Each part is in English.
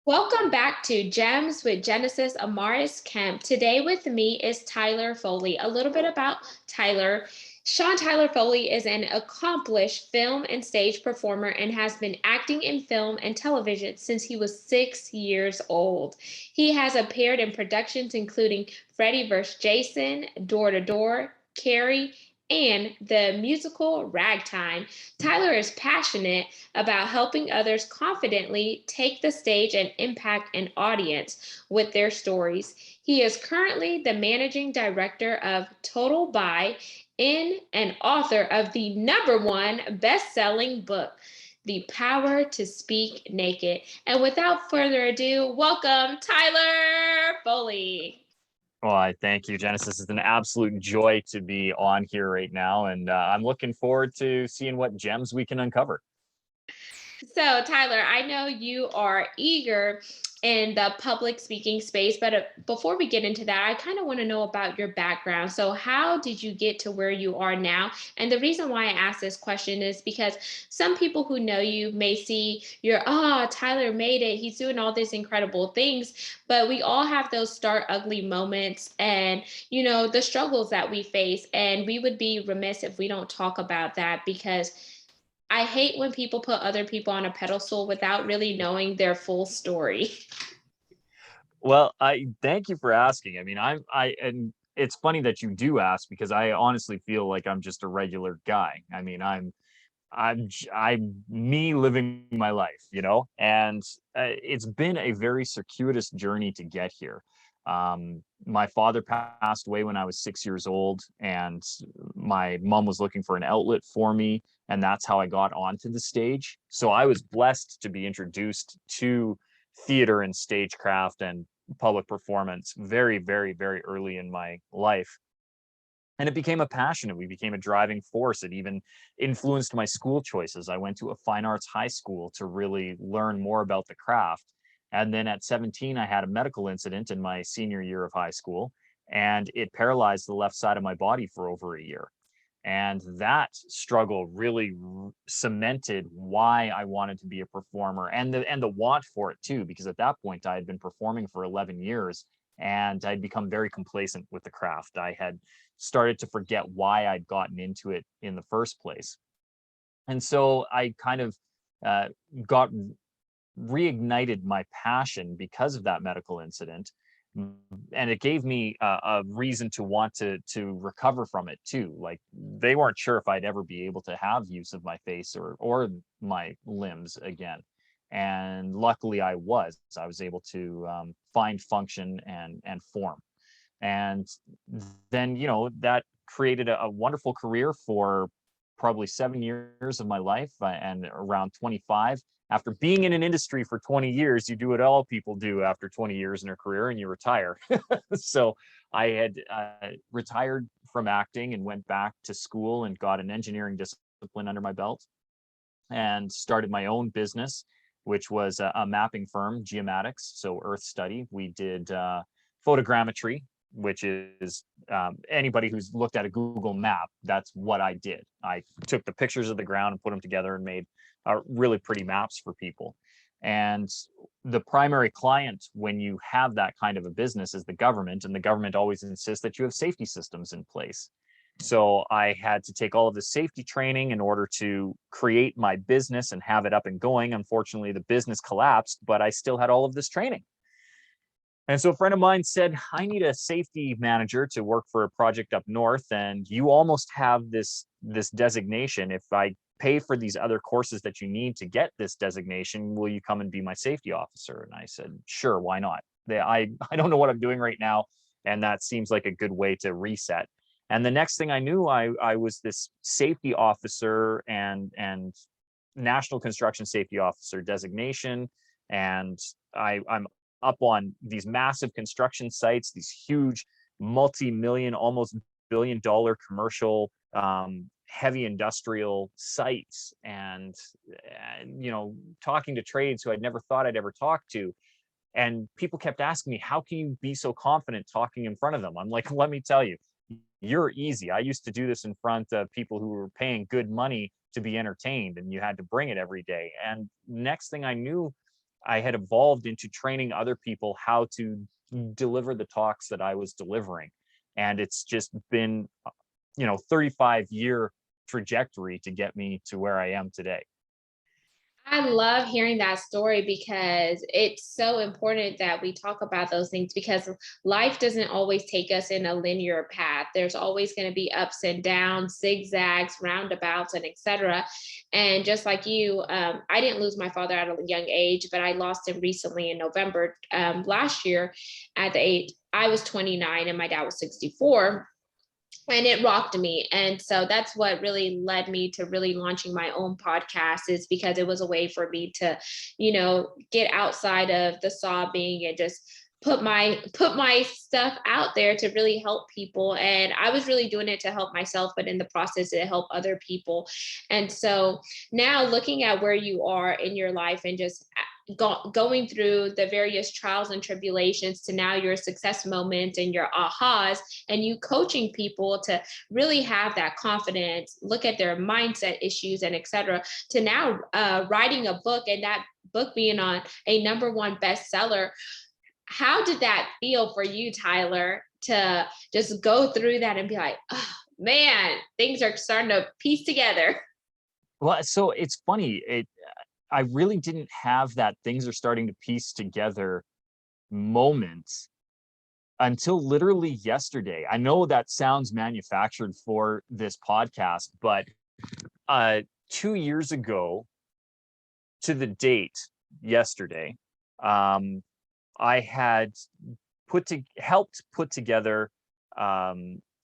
Welcome back to Gems with Genesis Amaris Kemp. Today with me is Tyler Foley. A little bit about Tyler. Tyler Foley is an accomplished film and stage performer and has been acting in film and television since he was 6 years old. He has appeared in productions including Freddy Vs Jason, Door to Door, Carrie, and the musical Ragtime. Tyler is passionate about helping others confidently take the stage and impact an audience with their stories. He is currently the managing director of Total Buy in and author of the number one best-selling book, The Power to Speak Naked. And without further ado, welcome Tyler Foley. Well, I thank you, Genesis. It's an absolute joy to be on here right now, and I'm looking forward to seeing what gems we can uncover. So, Tyler, I know you are eager in the public speaking space, but before we get into that, I kind of want to know about your background. So, how did you get to where you are now? And the reason why I ask this question is because some people who know you may see Tyler made it. He's doing all these incredible things, but we all have those start ugly moments and, the struggles that we face. And we would be remiss if we don't talk about that because I hate when people put other people on a pedestal without really knowing their full story. Well, I thank you for asking. I mean, and it's funny that you do ask because I honestly feel like I'm just a regular guy. I mean, I'm me living my life, and it's been a very circuitous journey to get here. My father passed away when I was 6 years old, and my mom was looking for an outlet for me, and that's how I got onto the stage. So I was blessed to be introduced to theater and stagecraft and public performance very, very, very early in my life. And it became a passion, and we became a driving force. It even influenced my school choices. I went to a fine arts high school to really learn more about the craft. And then at 17, I had a medical incident in my senior year of high school, and it paralyzed the left side of my body for over a year. And that struggle really cemented why I wanted to be a performer, and the want for it too, because at that point I had been performing for 11 years and I'd become very complacent with the craft. I had started to forget why I'd gotten into it in the first place. And so I kind of uh, got reignited my passion because of that medical incident. And it gave me a reason to want to recover from it too. Like, they weren't sure if I'd ever be able to have use of my face or my limbs again, and luckily I was able to find function and form. And then, that created a wonderful career for probably 7 years of my life, and around 25. After being in an industry for 20 years, you do what all people do after 20 years in their career, and you retire. So I had retired from acting and went back to school and got an engineering discipline under my belt and started my own business, which was a mapping firm, geomatics, so earth study. We did photogrammetry, which is anybody who's looked at a Google map, that's what I did. I took the pictures of the ground and put them together and made really pretty maps for people. And the primary client when you have that kind of a business is the government, and the government always insists that you have safety systems in place. So I had to take all of the safety training in order to create my business and have it up and going. Unfortunately, the business collapsed, but I still had all of this training. And so a friend of mine said, I need a safety manager to work for a project up north, and you almost have this designation. If I pay for these other courses that you need to get this designation, will you come and be my safety officer? And I said, sure, why not? I don't know what I'm doing right now, and that seems like a good way to reset. And the next thing I knew, I was this safety officer and national construction safety officer designation. And I'm up on these massive construction sites, these huge multi-million, almost billion-dollar commercial heavy industrial sites, and talking to trades who I'd never thought I'd ever talk to. And people kept asking me, how can you be so confident talking in front of them? I'm like, let me tell you, you're easy. I used to do this in front of people who were paying good money to be entertained, and you had to bring it every day. And next thing I knew, I had evolved into training other people how to deliver the talks that I was delivering. And it's just been, 35-year trajectory to get me to where I am today. I love hearing that story because it's so important that we talk about those things because life doesn't always take us in a linear path. There's always going to be ups and downs, zigzags, roundabouts, and etc. And just like you, I didn't lose my father at a young age, but I lost him recently in November last year at the age I was 29 and my dad was 64, and it rocked me. And so that's what really led me to really launching my own podcast, is because it was a way for me to, get outside of the sobbing and just put my stuff out there to really help people. And I was really doing it to help myself, but in the process it helped other people. And so now looking at where you are in your life and just going through the various trials and tribulations to now your success moments and your ahas, and you coaching people to really have that confidence, look at their mindset issues and etc., to now writing a book, and that book being on a #1 bestseller. How did that feel for you, Tyler, to just go through that and be like, oh man, things are starting to piece together? Well, so it's funny. I really didn't have that things are starting to piece together moment until literally yesterday. I know that sounds manufactured for this podcast, but 2 years ago to the date yesterday, I had helped put together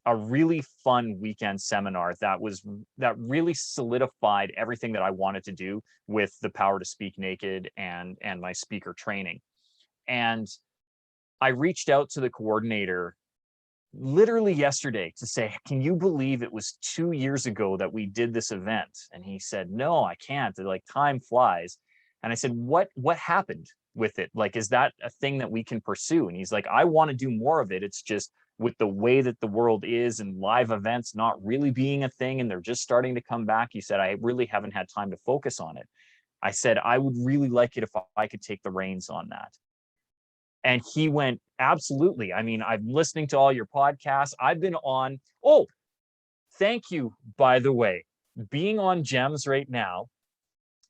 a really fun weekend seminar that really solidified everything that I wanted to do with the Power to Speak Naked and my speaker training. And I reached out to the coordinator literally yesterday to say, can you believe it was 2 years ago that we did this event? And he said, no, I can't. Like, time flies. And I said, what happened with it? Like, is that a thing that we can pursue? And he's like, I want to do more of it. It's just with the way that the world is and live events not really being a thing and they're just starting to come back. He said, I really haven't had time to focus on it. I said, I would really like it if I could take the reins on that. And he went, absolutely. I mean, I'm listening to all your podcasts. I've been on. Oh, thank you, by the way. Being on Gems right now,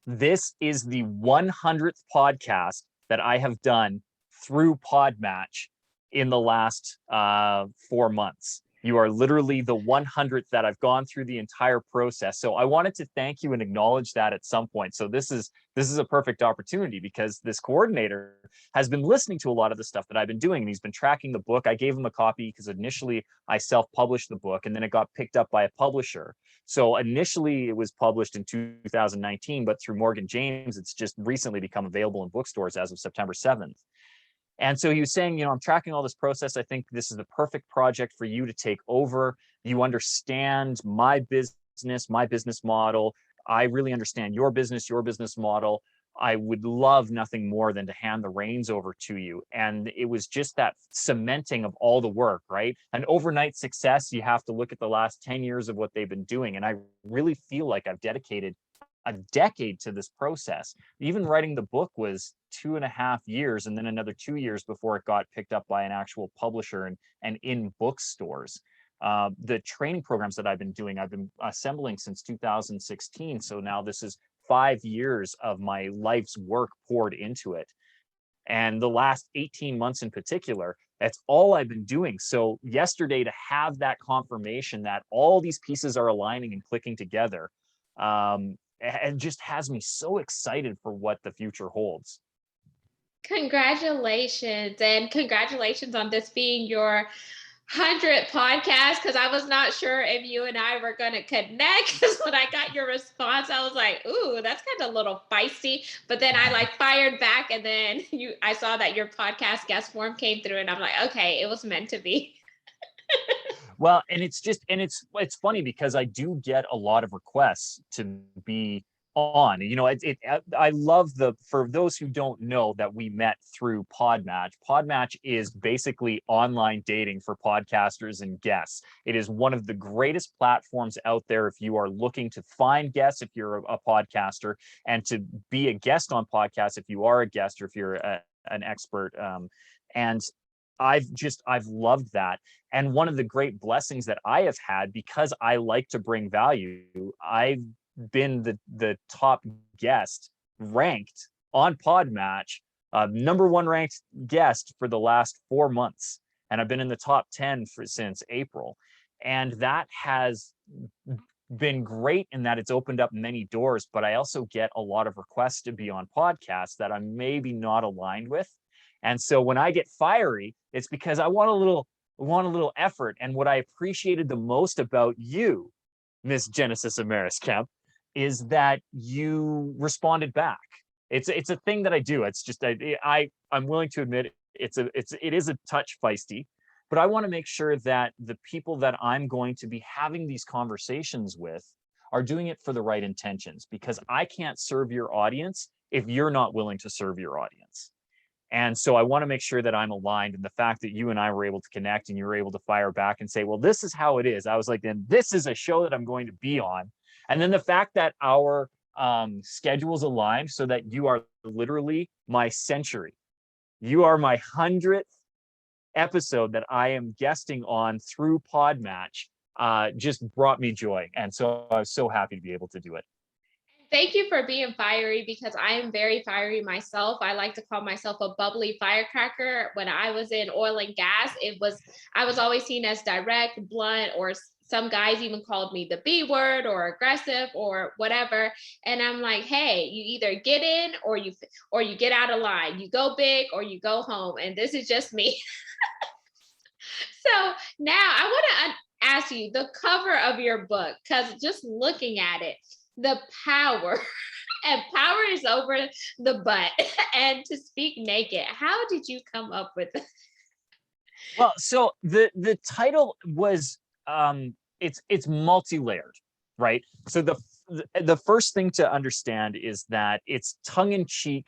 this is the 100th podcast that I have done through Podmatch in the last 4 months. You are literally the 100th that I've gone through the entire process. So I wanted to thank you and acknowledge that at some point. So this is a perfect opportunity because this coordinator has been listening to a lot of the stuff that I've been doing, and he's been tracking the book. I gave him a copy because initially I self-published the book, and then it got picked up by a publisher. So initially it was published in 2019, but through Morgan James, it's just recently become available in bookstores as of September 7th. And so he was saying, I'm tracking all this process. I think this is the perfect project for you to take over. You understand my business model. I really understand your business model. I would love nothing more than to hand the reins over to you. And it was just that cementing of all the work, right? An overnight success, you have to look at the last 10 years of what they've been doing. And I really feel like I've dedicated a decade to this process. Even writing the book was 2.5 years, and then another 2 years before it got picked up by an actual publisher and in bookstores. The training programs that I've been doing, I've been assembling since 2016. So now this is 5 years of my life's work poured into it. And the last 18 months in particular, that's all I've been doing. So yesterday, to have that confirmation that all these pieces are aligning and clicking together, and just has me so excited for what the future holds. Congratulations, and congratulations on this being your 100th podcast, because I was not sure if you and I were going to connect, because when I got your response I was like, ooh, that's kind of a little feisty, but then I like fired back, and then I saw that your podcast guest form came through, and I'm like, okay, it was meant to be. Well, and it's funny because I do get a lot of requests to be on. I love for those who don't know that we met through Podmatch. Podmatch is basically online dating for podcasters and guests. It is one of the greatest platforms out there if you are looking to find guests, if you're a podcaster, and to be a guest on podcasts if you are a guest, or if you're an expert. And I've loved that. And one of the great blessings that I have had, because I like to bring value, I've been the top guest ranked on Podmatch, #1 ranked guest for the last 4 months. And I've been in the top 10 since April. And that has been great in that it's opened up many doors, but I also get a lot of requests to be on podcasts that I'm maybe not aligned with. And so when I get fiery, it's because I want a little effort. And what I appreciated the most about you, Miss Genesis Amaris Kemp, is that you responded back. It's a thing that I do. It's just I'm willing to admit it is a touch feisty, but I want to make sure that the people that I'm going to be having these conversations with are doing it for the right intentions, because I can't serve your audience if you're not willing to serve your audience. And so I want to make sure that I'm aligned. And the fact that you and I were able to connect and you were able to fire back and say, well, this is how it is. I was like, then this is a show that I'm going to be on. And then the fact that our schedules aligned so that you are literally my century. You are my 100th episode that I am guesting on through Podmatch, just brought me joy. And so I was so happy to be able to do it. Thank you for being fiery, because I am very fiery myself. I like to call myself a bubbly firecracker. When I was in oil and gas, I was always seen as direct, blunt, or some guys even called me the B word or aggressive or whatever. And I'm like, hey, you either get in or you get out of line. You go big or you go home. And this is just me. So now I want to ask you the cover of your book, because just looking at it, the power and power is over the butt and to speak naked. How did you come up with it? Well, so the title was it's multi-layered, right? So the first thing to understand is that it's tongue in cheek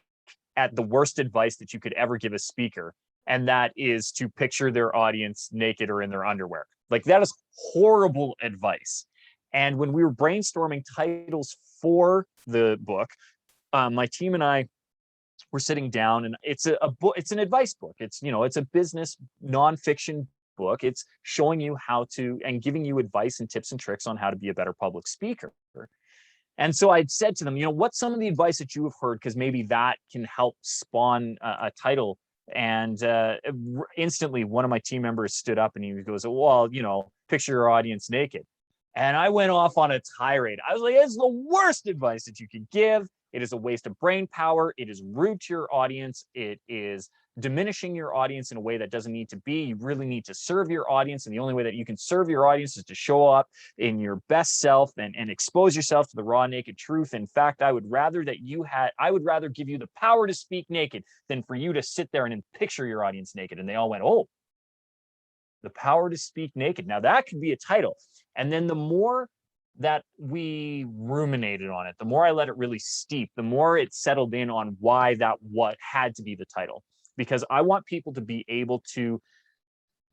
at the worst advice that you could ever give a speaker, and that is to picture their audience naked or in their underwear. Like, that is horrible advice. And when we were brainstorming titles for the book, my team and I were sitting down, and it's a book. It's an advice book. It's a business nonfiction book. It's showing you how to and giving you advice and tips and tricks on how to be a better public speaker. And so I'd said to them, what's some of the advice that you have heard? Because maybe that can help spawn a title. And instantly, one of my team members stood up and he goes, well, picture your audience naked. And I went off on a tirade. I was like, it's the worst advice that you could give. It is a waste of brain power. It is rude to your audience. It is diminishing your audience in a way that doesn't need to be. You really need to serve your audience. And the only way that you can serve your audience is to show up in your best self and expose yourself to the raw, naked truth. In fact, I would rather give you the power to speak naked than for you to sit there and picture your audience naked. And they all went, oh, the power to speak naked. Now that could be a title. And then the more that we ruminated on it, the more I let it really steep, the more it settled in on why what had to be the title. Because I want people to be able to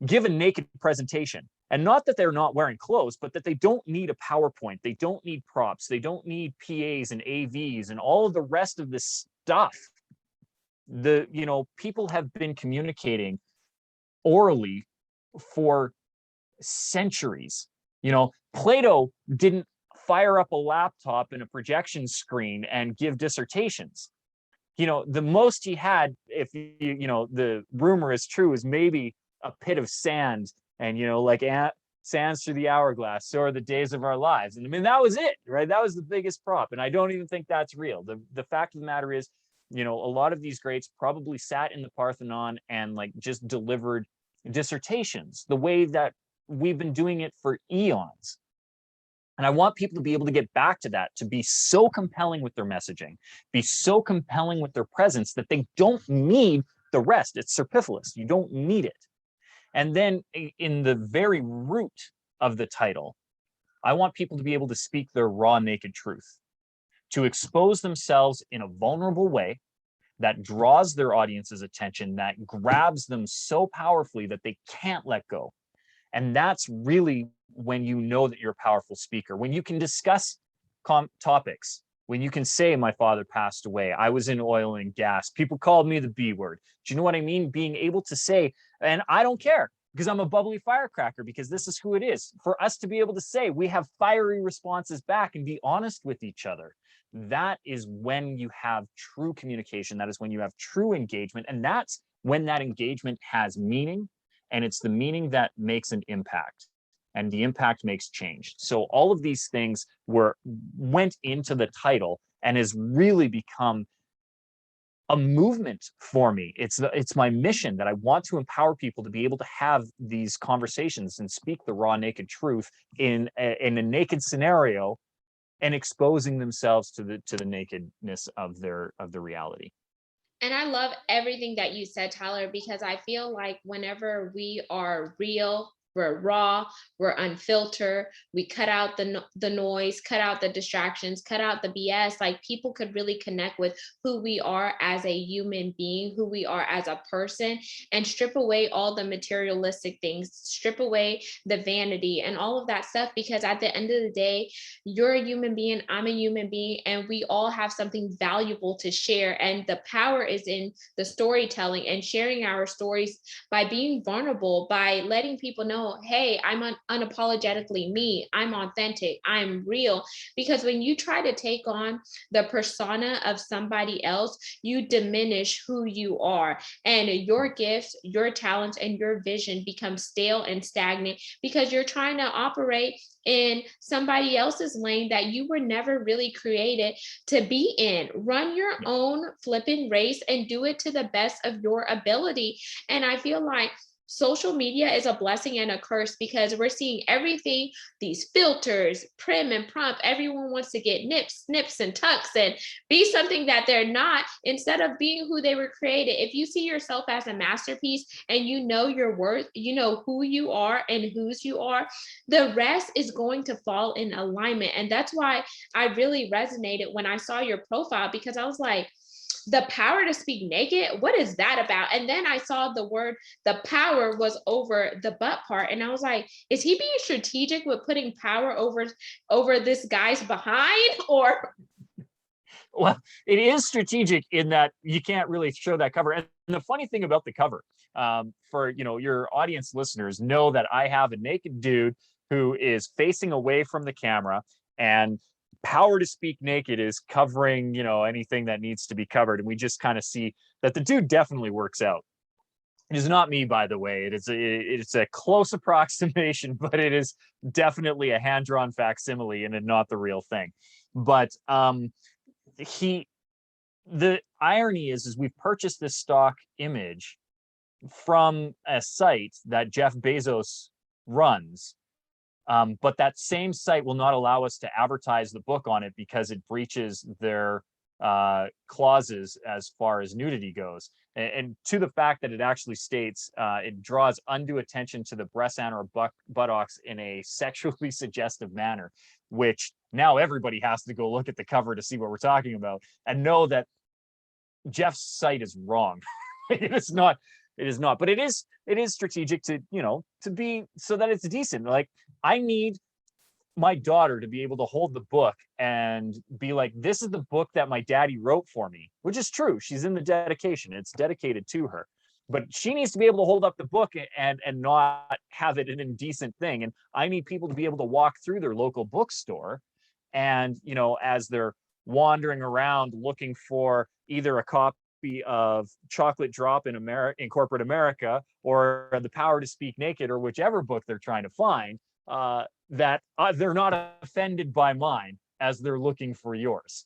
give a naked presentation. And not that they're not wearing clothes, but that they don't need a PowerPoint. They don't need props. They don't need PAs and AVs and all of the rest of this stuff. People have been communicating orally for centuries. Plato didn't fire up a laptop and a projection screen and give dissertations. The most he had, if the rumor is true, is maybe a pit of sand and, like sands through the hourglass, so are the days of our lives. And I mean, that was it, right? That was the biggest prop. And I don't even think that's real. The fact of the matter is, a lot of these greats probably sat in the Parthenon and just delivered dissertations the way that we've been doing it for eons. And I want people to be able to get back to that, to be so compelling with their messaging, be so compelling with their presence that they don't need the rest. It's superfluous. You don't need it. And then in the very root of the title, I want people to be able to speak their raw, naked truth, to expose themselves in a vulnerable way that draws their audience's attention, that grabs them so powerfully that they can't let go. And that's really when you know that you're a powerful speaker, when you can discuss topics, when you can say, my father passed away, I was in oil and gas, people called me the B word. Do you know what I mean? Being able to say, and I don't care because I'm a bubbly firecracker, because this is who it is. For us to be able to say we have fiery responses back and be honest with each other, that is when you have true communication. That is when you have true engagement. And that's when that engagement has meaning. And it's the meaning that makes an impact. And the impact makes change. So all of these things went into the title and has really become a movement for me. It's my mission that I want to empower people to be able to have these conversations and speak the raw, naked truth in a naked scenario, and exposing themselves to the nakedness of their reality. And I love everything that you said, Tyler, because I feel like whenever we are real, we're raw, we're unfiltered, we cut out the noise, cut out the distractions, cut out the BS, like people could really connect with who we are as a human being, who we are as a person, and strip away all the materialistic things, strip away the vanity and all of that stuff. Because at the end of the day, you're a human being, I'm a human being, and we all have something valuable to share. And the power is in the storytelling and sharing our stories by being vulnerable, by letting people know, hey, I'm unapologetically me, I'm authentic, I'm real. Because when you try to take on the persona of somebody else, you diminish who you are, and your gifts, your talents, and your vision become stale and stagnant because you're trying to operate in somebody else's lane that you were never really created to be in. Run your own flipping race and do it to the best of your ability. And I feel like social media is a blessing and a curse because we're seeing everything, these filters, prim and prompt. Everyone wants to get nips, snips, and tucks and be something that they're not instead of being who they were created. If you see yourself as a masterpiece and you know your worth, you know who you are and whose you are, the rest is going to fall in alignment. And that's why I really resonated when I saw your profile, because I was like, the power to speak naked, what is that about? And then I saw the word, the power was over the butt part, and I was like, is he being strategic with putting power over this guy's behind? Or Well, it is strategic in that you can't really show that cover. And the funny thing about the cover, for your audience listeners, know that I have a naked dude who is facing away from the camera, and power to speak naked is covering anything that needs to be covered, and we just kind of see that the dude definitely works out. It is not me, by the way. It's a close approximation, but it is definitely a hand-drawn facsimile and not the real thing. But the irony is we've purchased this stock image from a site that Jeff Bezos runs. But that same site will not allow us to advertise the book on it because it breaches their clauses as far as nudity goes. And to the fact that it actually states it draws undue attention to the breast and or buttocks in a sexually suggestive manner, which now everybody has to go look at the cover to see what we're talking about and know that Jeff's site is wrong. It is not. It is not. But it is strategic to be so that it's decent. Like, I need my daughter to be able to hold the book and be like, this is the book that my daddy wrote for me, which is true. She's in the dedication. It's dedicated to her. But she needs to be able to hold up the book and not have it an indecent thing. And I need people to be able to walk through their local bookstore and, as they're wandering around looking for either a copy of Chocolate Drop in corporate America or The Power to Speak Naked, or whichever book they're trying to find, that they're not offended by mine as they're looking for yours.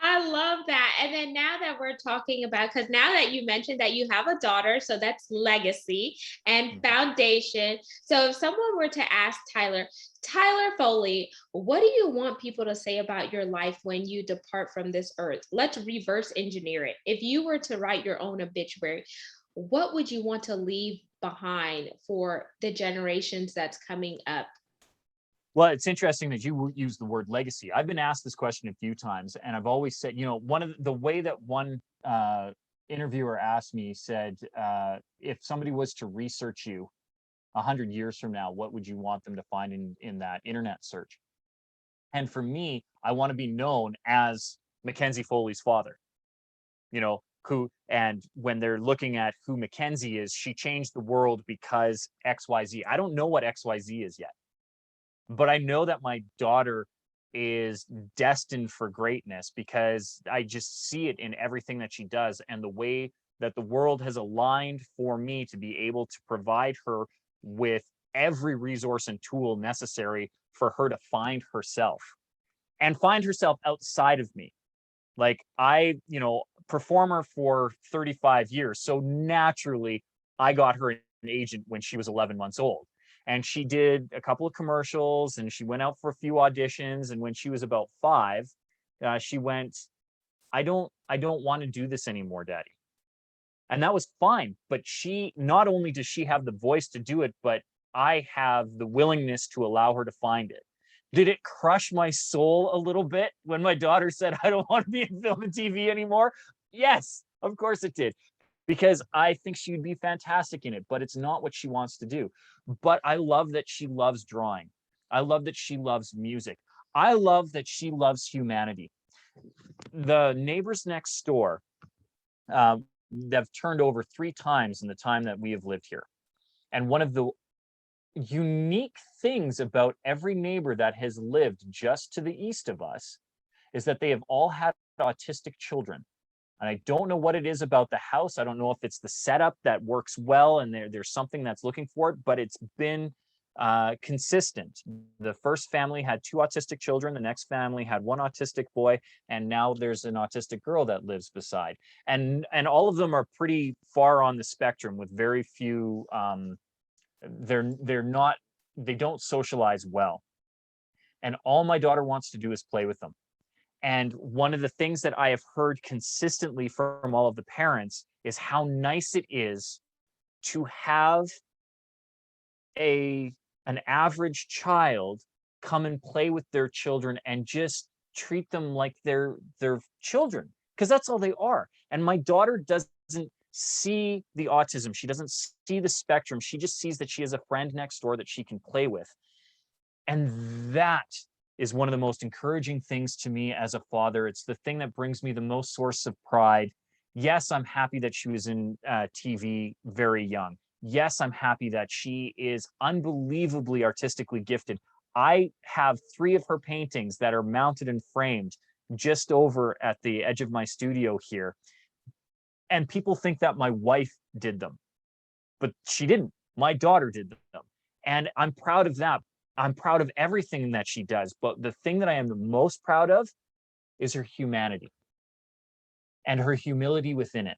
I love that. And then now that we're talking about, because now that you mentioned that you have a daughter, so that's legacy and foundation. So if someone were to ask Tyler Foley, what do you want people to say about your life when you depart from this earth? Let's reverse engineer it. If you were to write your own obituary, what would you want to leave behind for the generations that's coming up? Well, it's interesting that you use the word legacy. I've been asked this question a few times, and I've always said, one of the way that one interviewer asked me said, if somebody was to research you 100 years from now, what would you want them to find in that internet search? And for me, I want to be known as Mackenzie Foley's father. Who, and when they're looking at who Mackenzie is, she changed the world because XYZ. I don't know what XYZ is yet, but I know that my daughter is destined for greatness because I just see it in everything that she does and the way that the world has aligned for me to be able to provide her with every resource and tool necessary for her to find herself and find herself outside of me. Like performer for 35 years. So naturally, I got her an agent when she was 11 months old. And she did a couple of commercials and she went out for a few auditions. And when she was about 5, she went, I don't want to do this anymore, Daddy. And that was fine. But she, not only does she have the voice to do it, but I have the willingness to allow her to find it. Did it crush my soul a little bit when my daughter said, I don't want to be in film and TV anymore? Yes, of course it did, because I think she would be fantastic in it, but it's not what she wants to do. But I love that she loves drawing. I love that she loves music. I love that she loves humanity. The neighbors next door, they've turned over 3 times in the time that we have lived here. And one of the unique things about every neighbor that has lived just to the east of us is that they have all had autistic children. And I don't know what it is about the house. I don't know if it's the setup that works well and there's something that's looking for it, but it's been consistent. The first family had 2 autistic children. The next family had 1 autistic boy. And now there's an autistic girl that lives beside. And all of them are pretty far on the spectrum with very few, they don't socialize well. And all my daughter wants to do is play with them. And one of the things that I have heard consistently from all of the parents is how nice it is to have an average child come and play with their children and just treat them like they're children, because that's all they are. And my daughter doesn't see the autism. She doesn't see the spectrum. She just sees that she has a friend next door that she can play with. And that is one of the most encouraging things to me as a father. It's the thing that brings me the most source of pride. Yes, I'm happy that she was in TV very young. Yes, I'm happy that she is unbelievably artistically gifted. I have 3 of her paintings that are mounted and framed just over at the edge of my studio here. And people think that my wife did them, but she didn't. My daughter did them. And I'm proud of that. I'm proud of everything that she does. But the thing that I am the most proud of is her humanity and her humility within it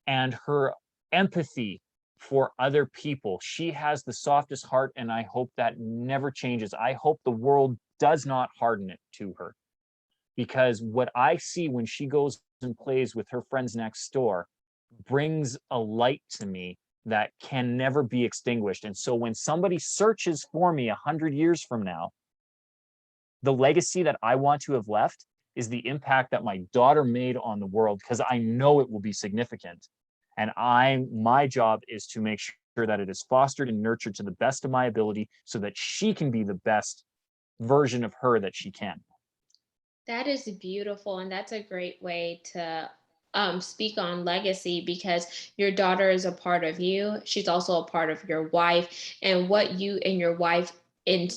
and her empathy for other people. She has the softest heart, and I hope that never changes. I hope the world does not harden it to her, because what I see when she goes and plays with her friends next door brings a light to me that can never be extinguished. And so when somebody searches for me 100 years from now, the legacy that I want to have left is the impact that my daughter made on the world, because I know it will be significant. And my job is to make sure that it is fostered and nurtured to the best of my ability so that she can be the best version of her that she can. That is beautiful, and that's a great way to speak on legacy, because your daughter is a part of you. She's also a part of your wife, and what you and your wife in,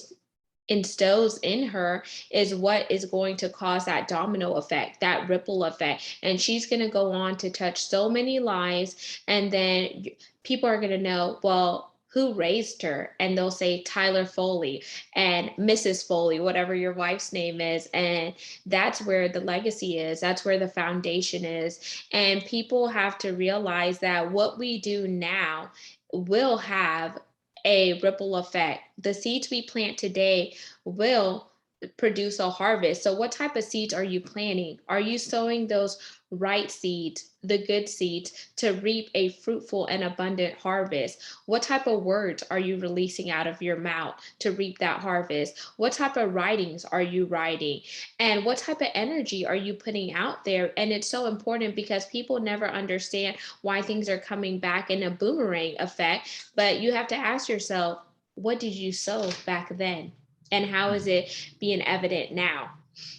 instills in her is what is going to cause that domino effect, that ripple effect. And she's going to go on to touch so many lives. And then people are going to know, well, who raised her? And they'll say Tyler Foley and Mrs. Foley, whatever your wife's name is. And that's where the legacy is. That's where the foundation is. And people have to realize that what we do now will have a ripple effect. The seeds we plant today will produce a harvest. So what type of seeds are you planting? Are you sowing those right seeds, the good seeds, to reap a fruitful and abundant harvest? What type of words are you releasing out of your mouth to reap that harvest? What type of writings are you writing? And what type of energy are you putting out there? And it's so important because people never understand why things are coming back in a boomerang effect. But you have to ask yourself, what did you sow back then? And how is it being evident now?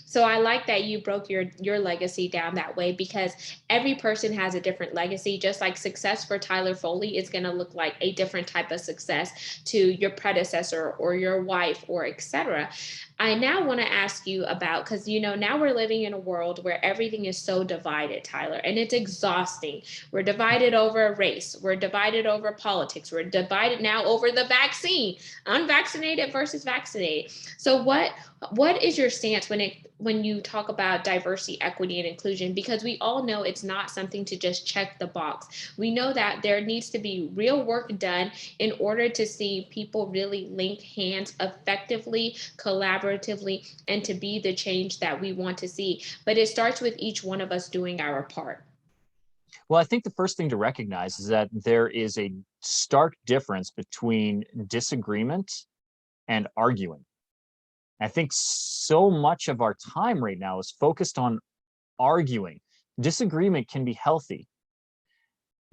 So I like that you broke your legacy down that way, because every person has a different legacy. Just like success for Tyler Foley is going to look like a different type of success to your predecessor or your wife or etc. I now want to ask you about, because now we're living in a world where everything is so divided, Tyler, and it's exhausting. We're divided over race, we're divided over politics, we're divided now over the vaccine, unvaccinated versus vaccinated. So what is your stance when you talk about diversity, equity, and inclusion? Because we all know it's not something to just check the box. We know that there needs to be real work done in order to see people really link hands effectively, collaboratively, and to be the change that we want to see. But it starts with each one of us doing our part. Well, I think the first thing to recognize is that there is a stark difference between disagreement and arguing. I think so much of our time right now is focused on arguing. Disagreement can be healthy.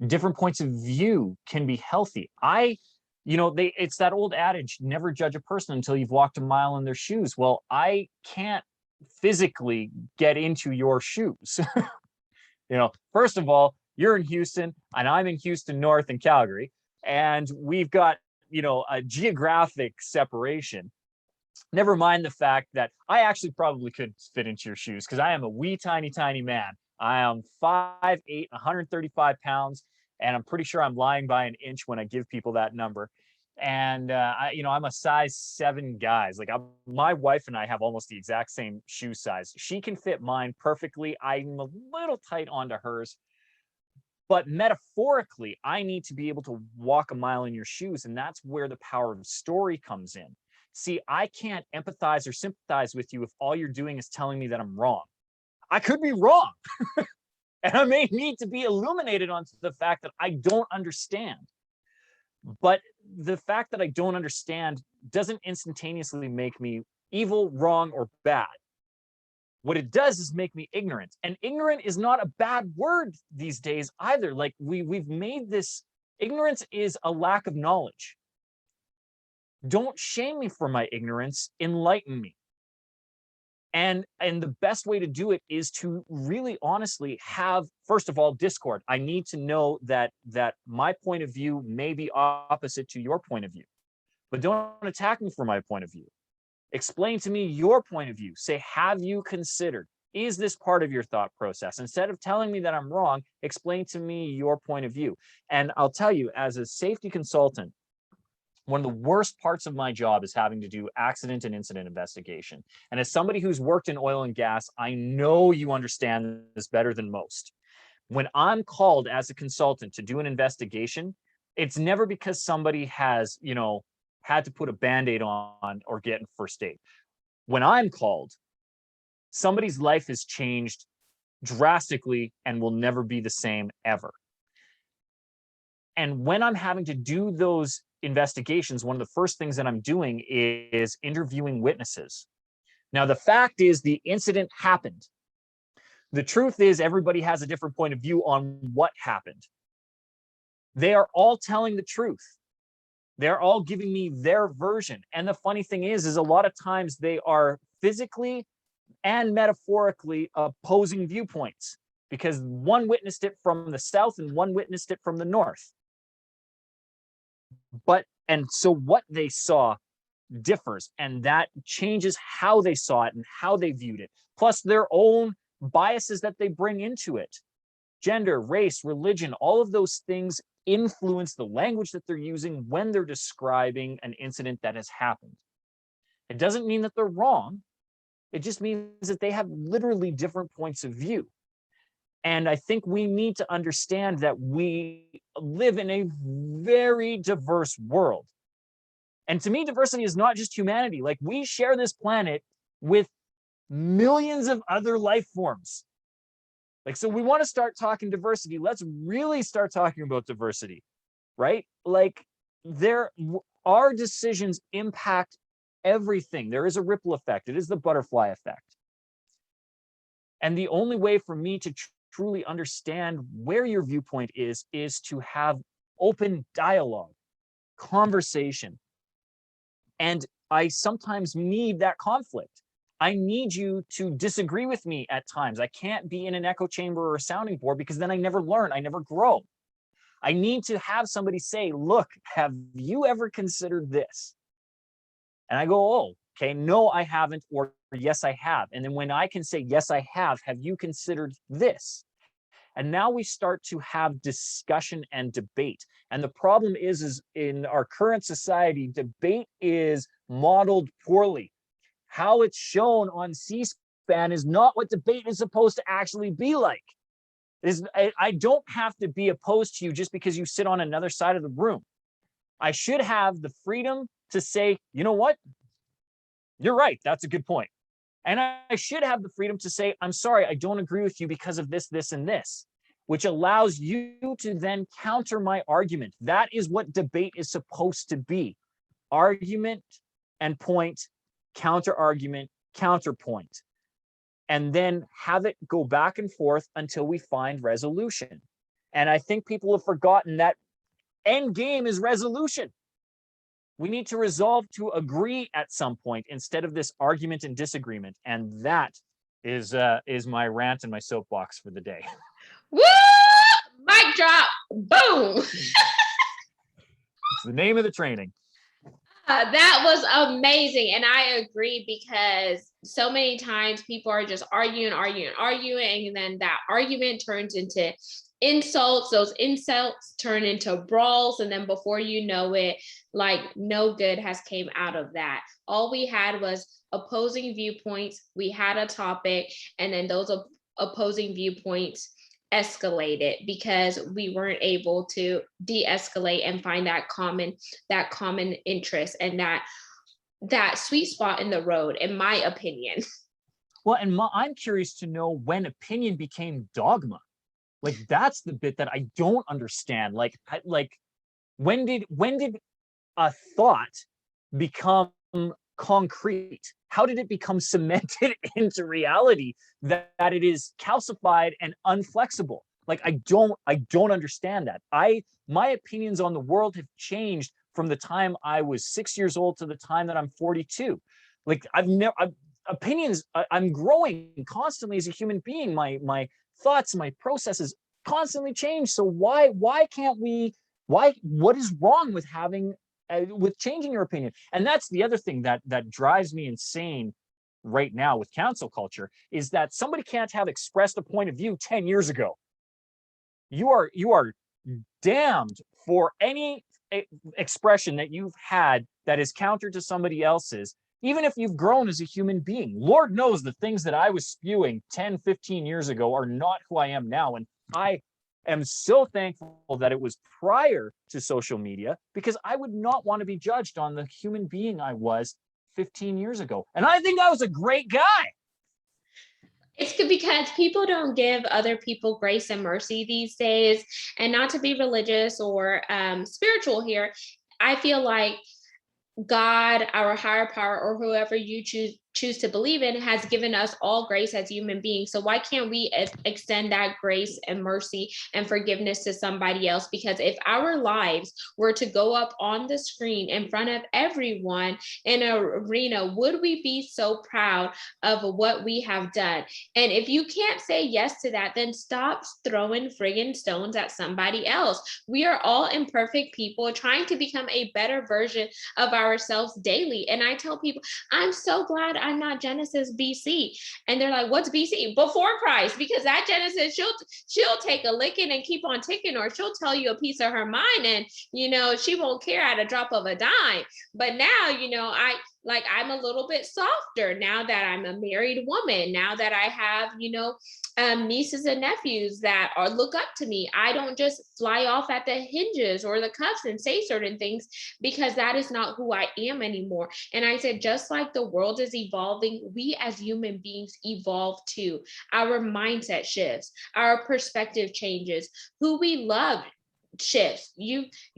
Different points of view can be healthy. It's that old adage, never judge a person until you've walked a mile in their shoes. Well, I can't physically get into your shoes. First of all, you're in Houston and I'm in Houston North and Calgary, and we've got, a geographic separation. Never mind the fact that I actually probably could fit into your shoes because I am a wee tiny, tiny man. I am 5'8", 135 pounds, and I'm pretty sure I'm lying by an inch when I give people that number. And I'm a size 7 guys. Like my wife and I have almost the exact same shoe size. She can fit mine perfectly. I'm a little tight onto hers. But metaphorically, I need to be able to walk a mile in your shoes, and that's where the power of story comes in. See, I can't empathize or sympathize with you if all you're doing is telling me that I'm wrong. I could be wrong. And I may need to be illuminated onto the fact that I don't understand. But the fact that I don't understand doesn't instantaneously make me evil, wrong, or bad. What it does is make me ignorant. And ignorant is not a bad word these days either. Like we've made this, ignorance is a lack of knowledge. Don't shame me for my ignorance, enlighten me. And the best way to do it is to really honestly have, first of all, discord. I need to know that my point of view may be opposite to your point of view. But don't attack me for my point of view. Explain to me your point of view. Say, have you considered? Is this part of your thought process? Instead of telling me that I'm wrong, explain to me your point of view. And I'll tell you, as a safety consultant, one of the worst parts of my job is having to do accident and incident investigation. And as somebody who's worked in oil and gas, I know you understand this better than most. When I'm called as a consultant to do an investigation, it's never because somebody has, had to put a Band-Aid on or get first aid. When I'm called, somebody's life has changed drastically and will never be the same ever. And when I'm having to do those investigations, one of the first things that I'm doing is interviewing witnesses. Now, the fact is the incident happened. The truth is everybody has a different point of view on what happened. They are all telling the truth. They're all giving me their version. And the funny thing is a lot of times they are physically and metaphorically opposing viewpoints, because one witnessed it from the south and one witnessed it from the north. And so what they saw differs, and that changes how they saw it and how they viewed it, plus their own biases that they bring into it. Gender, race, religion, all of those things influence the language that they're using when they're describing an incident that has happened. It doesn't mean that they're wrong. It just means that they have literally different points of view. And I think we need to understand that we live in a very diverse world. And to me, diversity is not just humanity. Like, we share this planet with millions of other life forms. Like, so we want to start talking diversity. Let's really start talking about diversity, right? Like, our decisions impact everything. There is a ripple effect. It is the butterfly effect. And the only way for me to truly understand where your viewpoint is to have open dialogue, conversation. And I sometimes need that conflict. I need you to disagree with me at times. I can't be in an echo chamber or a sounding board, because then I never learn, I never grow. I need to have somebody say, look, have you ever considered this? And I go, oh, okay, no, I haven't, or yes, I have. And then when I can say, yes, I have you considered this? And now we start to have discussion and debate. And the problem is in our current society, debate is modeled poorly. How it's shown on C-SPAN is not what debate is supposed to actually be like. I don't have to be opposed to you just because you sit on another side of the room. I should have the freedom to say, you know what? You're right. That's a good point. And I should have the freedom to say, I'm sorry, I don't agree with you because of this, this, and this, which allows you to then counter my argument. That is what debate is supposed to be. Argument and point, counter argument, counterpoint. And then have it go back and forth until we find resolution. And I think people have forgotten that end game is resolution. We need to resolve to agree at some point instead of this argument and disagreement. And that is my rant and my soapbox for the day. Woo! Mic drop. Boom. It's the name of the training. That was amazing. And I agree, because so many times people are just arguing. And then that argument turns into insults. Those insults turn into brawls. And then before you know it, like, no good has came out of that. All we had was opposing viewpoints. We had a topic, and then those opposing viewpoints escalated because we weren't able to de-escalate and find that common interest and that sweet spot in the road, in my opinion. Well, and I'm curious to know when opinion became dogma. Like, that's the bit that I don't understand. Like when did a thought become concrete? How did it become cemented into reality that it is calcified and unflexible? Like, I don't understand that. My opinions on the world have changed from the time I was 6 years old to the time that I'm 42. Like, opinions, I'm growing constantly as a human being. My thoughts, my processes constantly change. So why can't we, what is wrong with with changing your opinion? And that's the other thing that drives me insane right now with cancel culture, is that somebody can't have expressed a point of view 10 years ago. You are damned for any expression that you've had that is counter to somebody else's, even if you've grown as a human being. Lord knows the things that I was spewing 10, 15 years ago are not who I am now. And I am so thankful that it was prior to social media, because I would not want to be judged on the human being I was 15 years ago. And I think I was a great guy. It's because people don't give other people grace and mercy these days. And not to be religious or spiritual here, I feel like God, our higher power, or whoever you choose to believe in, has given us all grace as human beings. So why can't we extend that grace and mercy and forgiveness to somebody else? Because if our lives were to go up on the screen in front of everyone in an arena, would we be so proud of what we have done? And if you can't say yes to that, then stop throwing friggin' stones at somebody else. We are all imperfect people trying to become a better version of ourselves daily. And I tell people, I'm so glad I'm not Genesis BC. And they're like, what's BC? Before Christ, because that Genesis, she'll take a licking and keep on ticking, or she'll tell you a piece of her mind, and she won't care at a drop of a dime. But now, Like I'm a little bit softer now that I'm a married woman, now that I have, nieces and nephews that are look up to me. I don't just fly off at the hinges or the cuffs and say certain things because that is not who I am anymore. And I said, just like the world is evolving, we as human beings evolve too. Our mindset shifts, our perspective changes, who we love shifts.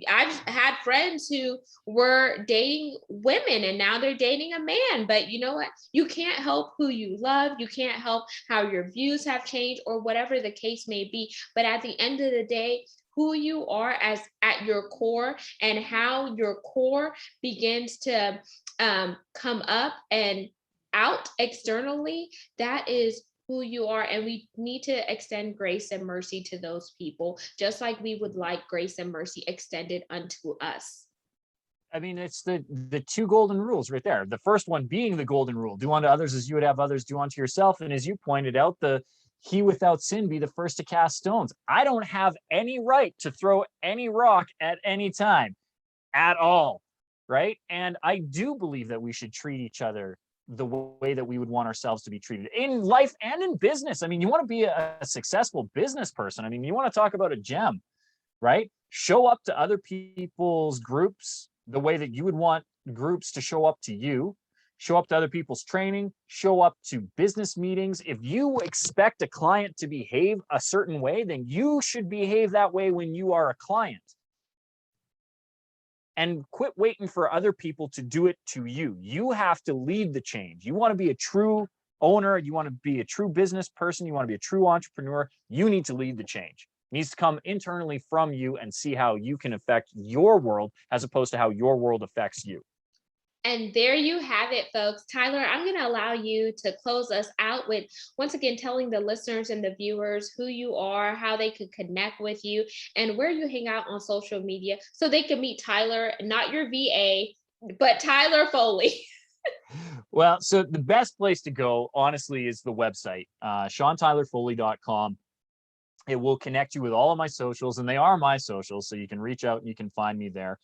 I've had friends who were dating women and now they're dating a man, but you know what, you can't help who you love, you can't help how your views have changed or whatever the case may be, but at the end of the day, who you are as at your core and how your core begins to come up and out externally, that is who you are. And we need to extend grace and mercy to those people, just like we would like grace and mercy extended unto us. I mean, it's the two golden rules right there. The first one being the golden rule: do unto others as you would have others do unto yourself. And as you pointed out, the he without sin be the first to cast stones. I don't have any right to throw any rock at any time at all, right? And I do believe that we should treat each other the way that we would want ourselves to be treated in life and in business. I mean, you want to be a successful business person. I mean, you want to talk about a gem, right? Show up to other people's groups the way that you would want groups to show up to you. Show up to other people's training, show up to business meetings. If you expect a client to behave a certain way, then you should behave that way when you are a client. And quit waiting for other people to do it to you. You have to lead the change. You want to be a true owner, you want to be a true business person, you want to be a true entrepreneur, you need to lead the change. It needs to come internally from you and see how you can affect your world as opposed to how your world affects you. And there you have it, folks. Tyler, I'm going to allow you to close us out with once again telling the listeners and the viewers who you are, how they could connect with you, and where you hang out on social media so they can meet Tyler, not your VA, but Tyler Foley. Well, so the best place to go, honestly, is the website, SeanTylerFoley.com. It will connect you with all of my socials, and they are my socials, so you can reach out and you can find me there.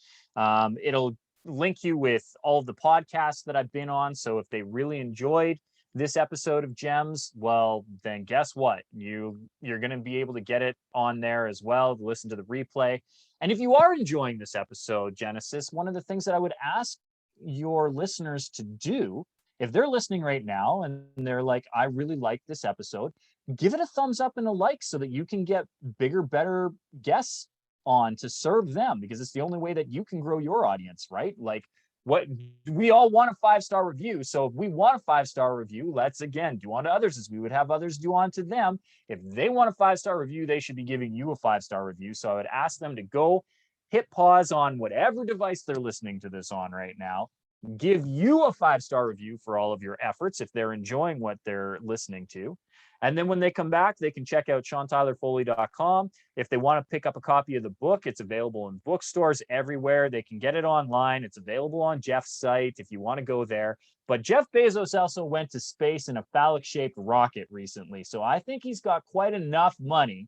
It'll link you with all of the podcasts that I've been on. So if they really enjoyed this episode of Gems, well, then guess what? You're going to be able to get it on there as well, to listen to the replay. And if you are enjoying this episode, Genesis, one of the things that I would ask your listeners to do, if they're listening right now and they're like, I really like this episode, give it a thumbs up and a like so that you can get bigger, better guests on to serve them, because it's the only way that you can grow your audience, right? Like, what we all want a 5-star review. So if we want a 5-star review, let's again do unto others as we would have others do unto them. If they want a 5-star review, they should be giving you a 5-star review. So I would ask them to go hit pause on whatever device they're listening to this on right now, give you a 5-star review for all of your efforts if they're enjoying what they're listening to. And then when they come back, they can check out SeanTylerFoley.com. If they want to pick up a copy of the book, it's available in bookstores everywhere. They can get it online. It's available on Jeff's site if you want to go there. But Jeff Bezos also went to space in a phallic-shaped rocket recently. So I think he's got quite enough money.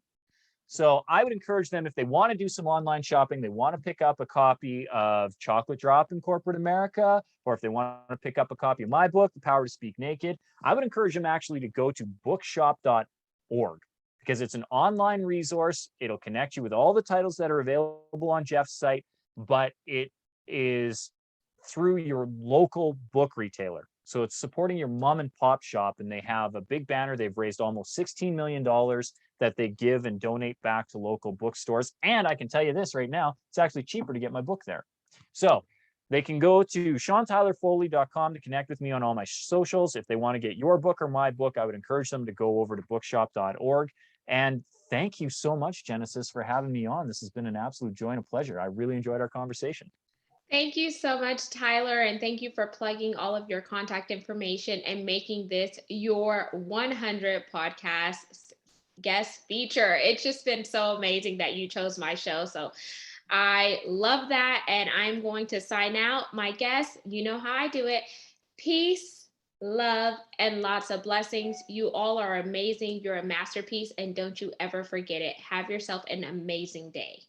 So I would encourage them, if they want to do some online shopping, they want to pick up a copy of Chocolate Drop in Corporate America, or if they want to pick up a copy of my book, The Power to Speak Naked, I would encourage them actually to go to bookshop.org, because it's an online resource. It'll connect you with all the titles that are available on Jeff's site, but it is through your local book retailer. So it's supporting your mom and pop shop, and they have a big banner. They've raised almost $16 million that they give and donate back to local bookstores. And I can tell you this right now, it's actually cheaper to get my book there. So they can go to SeanTylerFoley.com to connect with me on all my socials. If they want to get your book or my book, I would encourage them to go over to bookshop.org. And thank you so much, Genesis, for having me on. This has been an absolute joy and a pleasure. I really enjoyed our conversation. Thank you so much, Tyler, and thank you for plugging all of your contact information and making this your 100 podcast guest feature. It's just been so amazing that you chose my show. So I love that. And I'm going to sign out. My guests, you know how I do it. Peace, love, and lots of blessings. You all are amazing. You're a masterpiece. And don't you ever forget it. Have yourself an amazing day.